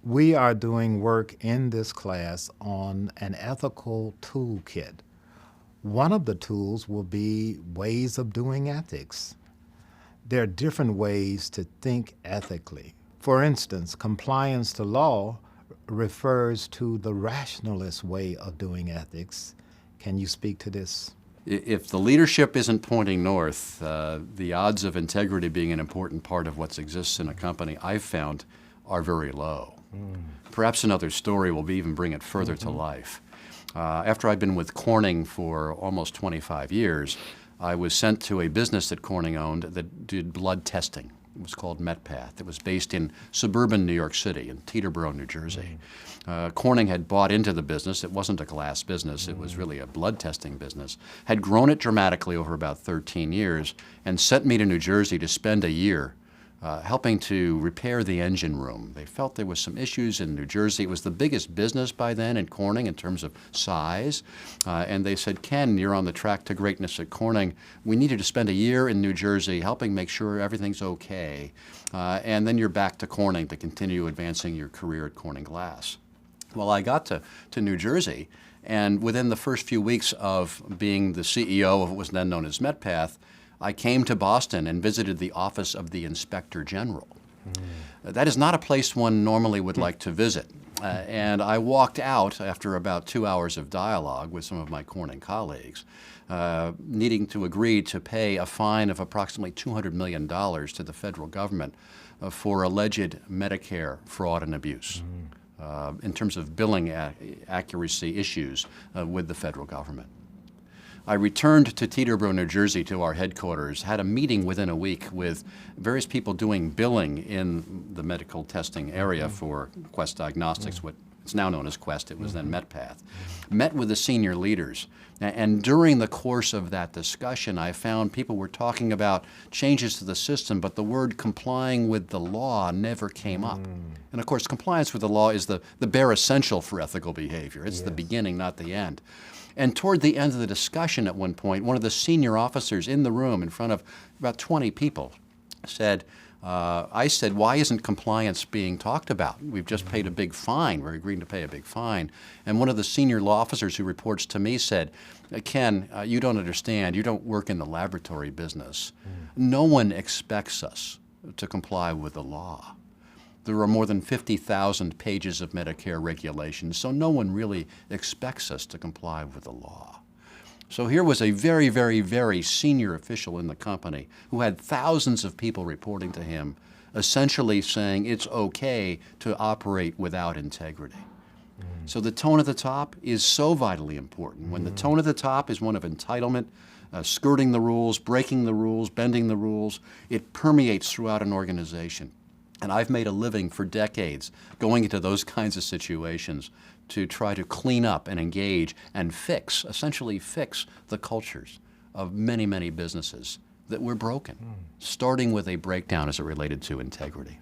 We are doing work in this class on an ethical toolkit. One of the tools will be ways of doing ethics. There are different ways to think ethically. For instance, compliance to law refers to the rationalist way of doing ethics. Can you speak to this? If the leadership isn't pointing north, the odds of integrity being an important part of what exists in a company, I've found, are very low. Perhaps another story will even bring it further to life. After I'd been with Corning for almost 25 years, I was sent to a business that Corning owned that did blood testing. It was called MetPath. It was based in suburban New York City, in Teterboro, New Jersey. Corning had bought into the business. It wasn't a glass business. It was really a blood testing business. Had grown it dramatically over about 13 years and sent me to New Jersey to spend a year helping to repair the engine room. They felt there was some issues in New Jersey. It was the biggest business by then in Corning in terms of size. And they said, Ken, you're on the track to greatness at Corning. We need you to spend a year in New Jersey helping make sure everything's okay. And then you're back to Corning to continue advancing your career at Corning Glass. Well, I got to New Jersey, and within the first few weeks of being the CEO of what was then known as MetPath, I came to Boston and visited the office of the Inspector General. That is not a place one normally would like to visit. And I walked out after about 2 hours of dialogue with some of my Corning colleagues, needing to agree to pay a fine of approximately $200 million to the federal government for alleged Medicare fraud and abuse in terms of billing accuracy issues with the federal government. I returned to Teterboro, New Jersey, to our headquarters, had a meeting within a week with various people doing billing in the medical testing area for Quest Diagnostics, what it's now known as Quest, it was then MetPath. Met with the senior leaders, and during the course of that discussion, I found people were talking about changes to the system, but the word complying with the law never came up. And of course, compliance with the law is the bare essential for ethical behavior. It's the beginning, not the end. And toward the end of the discussion at one point, one of the senior officers in the room in front of about 20 people said, I said, why isn't compliance being talked about? We've just paid a big fine. We're agreeing to pay a big fine. And one of the senior law officers who reports to me said, Ken, you don't understand. You don't work in the laboratory business. No one expects us to comply with the law. There are more than 50,000 pages of Medicare regulations, so no one really expects us to comply with the law. So here was a very, very, very senior official in the company who had thousands of people reporting to him, essentially saying it's okay to operate without integrity. So the tone at the top is so vitally important. When the tone at the top is one of entitlement, skirting the rules, breaking the rules, bending the rules, it permeates throughout an organization. And I've made a living for decades going into those kinds of situations to try to clean up and engage and fix, essentially fix the cultures of many, many businesses that were broken, starting with a breakdown as it related to integrity.